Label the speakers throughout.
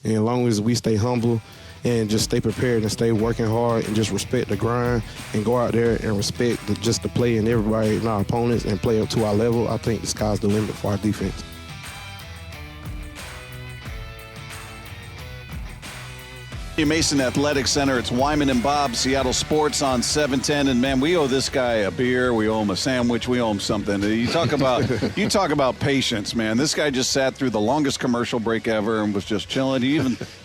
Speaker 1: And as long as we stay humble and just stay prepared and stay working hard and just respect the grind and go out there and respect just the play and everybody and our opponents and play up to our level, I think the sky's the limit for our defense.
Speaker 2: Mason Athletic Center. It's Wyman and Bob, Seattle Sports on 710. And man, we owe this guy a beer. We owe him a sandwich. We owe him something. You talk about patience, man. This guy just sat through the longest commercial break ever and was just chilling. He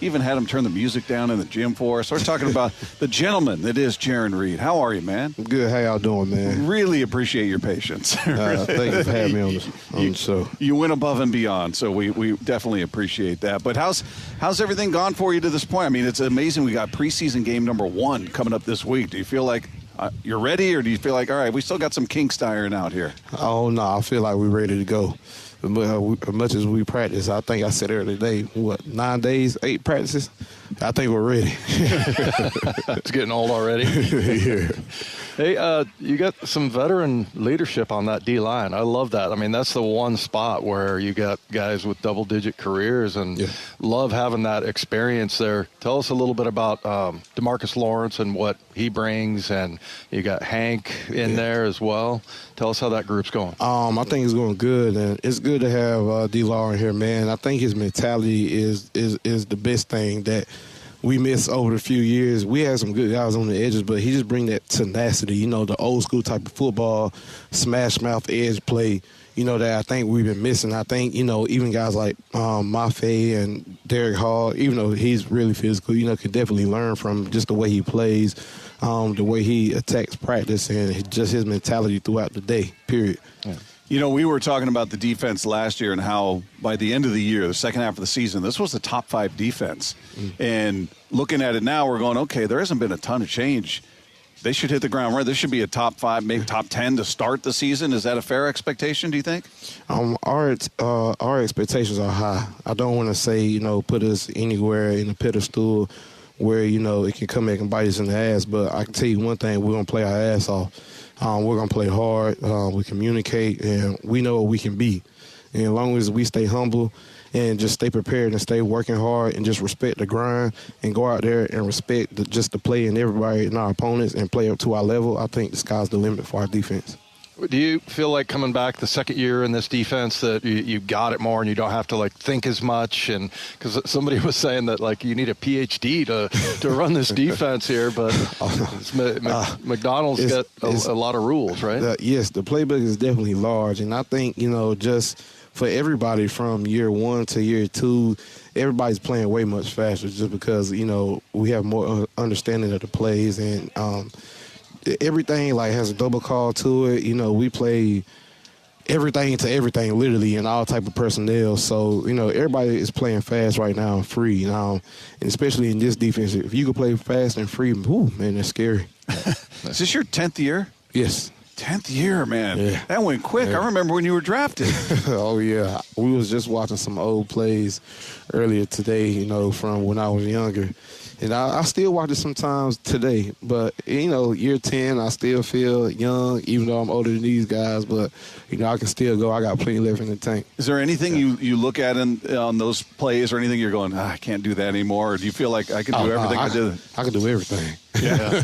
Speaker 2: even had him turn the music down in the gym for us. We're talking about the gentleman that is Jarran Reed. How are you, man?
Speaker 1: Good. How y'all doing, man?
Speaker 2: Really appreciate your patience.
Speaker 1: Thank you for having me on the show.
Speaker 2: You went above and beyond, so we definitely appreciate that. But how's everything gone for you to this point? I mean, it's amazing. We got preseason game number 1 coming up this week. Do you feel like you're ready, or do you feel like, all right, we still got some kinks to iron out here?
Speaker 1: Oh, no, I feel like we're ready to go. As much as we practice, I think I said earlier today, 9 days, 8 practices? I think we're ready.
Speaker 3: It's getting old already.
Speaker 1: Yeah.
Speaker 3: Hey, you got some veteran leadership on that D-line. I love that. I mean, that's the one spot where you got guys with double-digit careers, and love having that experience there. Tell us a little bit about Demarcus Lawrence and what he brings, and you got Hank in there as well. Tell us how that group's going.
Speaker 1: I think it's going good, and it's good to have D-Law in here, man. I think his mentality is the best thing that we missed over the few years. We had some good guys on the edges, but he just bring that tenacity, the old school type of football, smash mouth edge play, that I think we've been missing. I think, even guys like Mafe and Derek Hall, even though he's really physical, can definitely learn from just the way he plays, the way he attacks practice, and just his mentality throughout the day, period.
Speaker 2: Yeah. We were talking about the defense last year and how by the end of the year, the second half of the season, this was the top 5 defense. And looking at it now, we're going, okay, there hasn't been a ton of change. They should hit the ground running. This should be a top 5, maybe top 10 to start the season. Is that a fair expectation, do you think?
Speaker 1: Our expectations are high. I don't want to say, put us anywhere in a pedestal where, it can come back and bite us in the ass. But I can tell you one thing, we're going to play our ass off. We're going to play hard, we communicate, and we know what we can be. And as long as we stay humble and just stay prepared and stay working hard and just respect the grind and go out there and respect just the play and everybody and our opponents and play up to our level, I think the sky's the limit for our defense.
Speaker 3: Do you feel like coming back the second year in this defense that you got it more and you don't have to think as much? And because somebody was saying that you need a PhD to run this defense here, but McDonald's got a lot of rules, right?
Speaker 1: Yes, the playbook is definitely large, and I think just for everybody from year 1 to year 2, everybody's playing way much faster just because we have more understanding of the plays and. Everything has a double call to it. We play everything to everything, literally, and all type of personnel. So, everybody is playing fast right now and free. And especially in this defense, if you can play fast and free, man, that's scary.
Speaker 2: Is this your 10th year?
Speaker 1: Yes.
Speaker 2: 10th year, man.
Speaker 1: Yeah.
Speaker 2: That went quick. Yeah. I remember when you were drafted.
Speaker 1: Oh, yeah. We was just watching some old plays earlier today, from when I was younger. And I still watch it sometimes today. But, year 10, I still feel young, even though I'm older than these guys. But, I can still go. I got plenty left in the tank.
Speaker 2: Is there anything you look at on those plays or anything you're going, I can't do that anymore? Or do you feel like I can do everything I did?
Speaker 1: I can do everything.
Speaker 2: Yeah.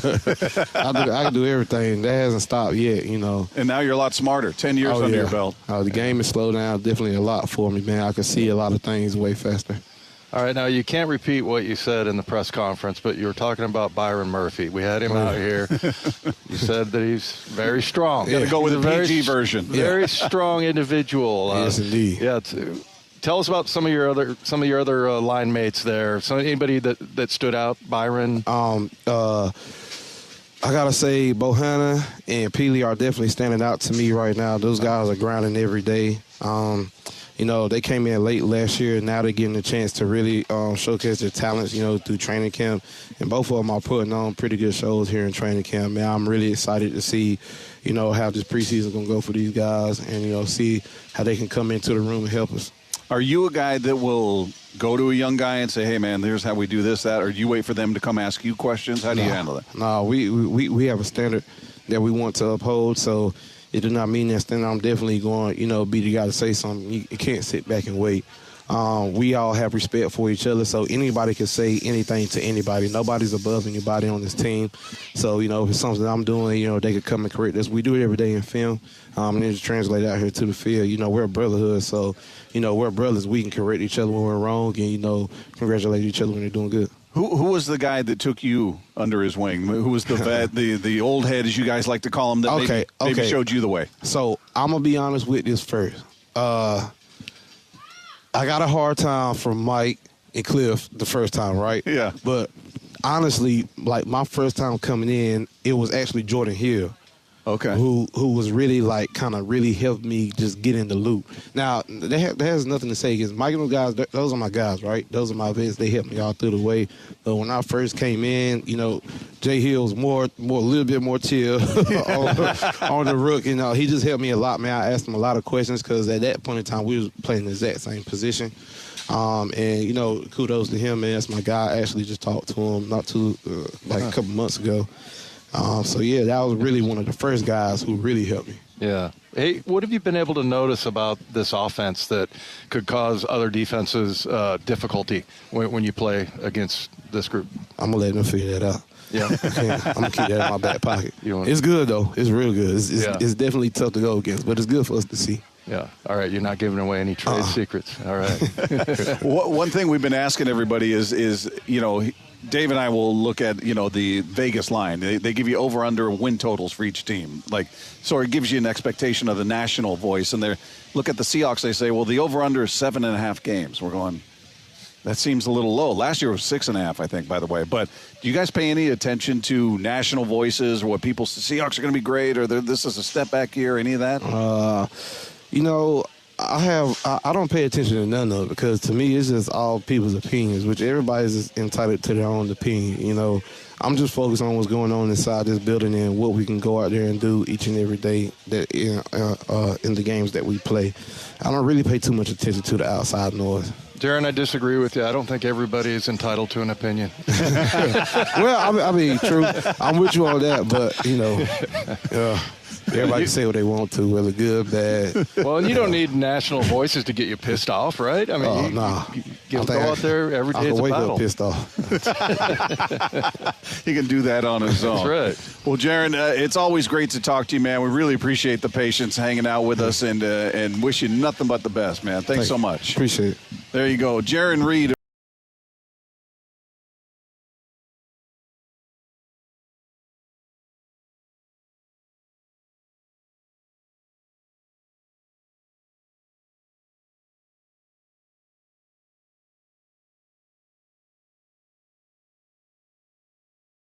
Speaker 1: I can do everything. That hasn't stopped yet,
Speaker 2: And now you're a lot smarter. 10 years under your belt.
Speaker 1: The game has slowed down definitely a lot for me, man. I can see a lot of things way faster.
Speaker 3: All right, now you can't repeat what you said in the press conference, but you were talking about Byron Murphy. We had him out here. You said that he's very strong.
Speaker 2: Got to go with the PG version.
Speaker 3: Very strong individual.
Speaker 1: Yes, indeed.
Speaker 3: Yeah. Tell us about some of your other line mates there. Anybody that stood out, Byron.
Speaker 1: I gotta say, Bohanna and Peely are definitely standing out to me right now. Those guys are grinding every day. They came in late last year, and now they're getting a chance to really showcase their talents, through training camp. And both of them are putting on pretty good shows here in training camp. Man, I'm really excited to see, how this preseason is going to go for these guys and, see how they can come into the room and help us.
Speaker 2: Are you a guy that will go to a young guy and say, hey, man, here's how we do this, that, or do you wait for them to come ask you questions? How do you handle that?
Speaker 1: No, we have a standard that we want to uphold, so it does not mean that standard. I'm definitely going, be the guy to say something. You can't sit back and wait. We all have respect for each other, so anybody can say anything to anybody. Nobody's above anybody on this team. So, if it's something that I'm doing, they could come and correct us. We do it every day in film, and then just translate out here to the field. We're a brotherhood, so, we're brothers. We can correct each other when we're wrong and, congratulate each other when they're doing good.
Speaker 2: Who was the guy that took you under his wing? Who was the vet, the old head, as you guys like to call him, that maybe showed you the way?
Speaker 1: So I'm going to be honest with this first. I got a hard time from Mike and Cliff the first time, right?
Speaker 2: Yeah.
Speaker 1: But honestly, like my first time coming in, it was actually Jordan Hill.
Speaker 2: Okay.
Speaker 1: Who was really kind of really helped me just get in the loop. Now, that has nothing to say against Mike and those guys. Those are my guys, right? Those are my vets. They helped me all through the way. But when I first came in, Jay Hill's a little bit more chill on the rook. He just helped me a lot, man. I asked him a lot of questions because at that point in time, we was playing the exact same position. And kudos to him, man. That's my guy. I actually just talked to him a couple months ago. That was really one of the first guys who really helped me.
Speaker 3: Yeah. Hey, what have you been able to notice about this offense that could cause other defenses difficulty when you play against this group?
Speaker 1: I'm going to let them figure that out.
Speaker 3: Yeah.
Speaker 1: I'm going to keep that in my back pocket. It's good, though. It's real good. It's definitely tough to go against, but it's good for us to see.
Speaker 3: Yeah. All right. You're not giving away any trade secrets. All right.
Speaker 2: One thing we've been asking everybody is Dave and I will look at, the Vegas line. They give you over-under win totals for each team. So it gives you an expectation of the national voice. And they look at the Seahawks, they say, well, the over-under is 7.5 games. We're going, that seems a little low. Last year was 6.5, I think, by the way. But do you guys pay any attention to national voices or what people say, Seahawks are going to be great or this is a step back year, any of that?
Speaker 1: I don't pay attention to none of it because to me it's just all people's opinions, which everybody's entitled to their own opinion. I'm just focused on what's going on inside this building and what we can go out there and do each and every day that in the games that we play. I don't really pay too much attention to the outside noise.
Speaker 3: Jarran, I disagree with you. I don't think everybody is entitled to an opinion.
Speaker 1: Well, I mean, true. I'm with you on that, but, everybody can say what they want to, whether good, bad.
Speaker 3: Well, and you don't need national voices to get you pissed off, right? I mean, you go out there every day. It's a battle.
Speaker 1: Up pissed off.
Speaker 2: He can do that on his own.
Speaker 3: That's right.
Speaker 2: Well, Jarran, it's always great to talk to you, man. We really appreciate the patience hanging out with us and wish you nothing but the best, man. Thanks so much.
Speaker 1: Appreciate it.
Speaker 2: There you go. Jarran Reed.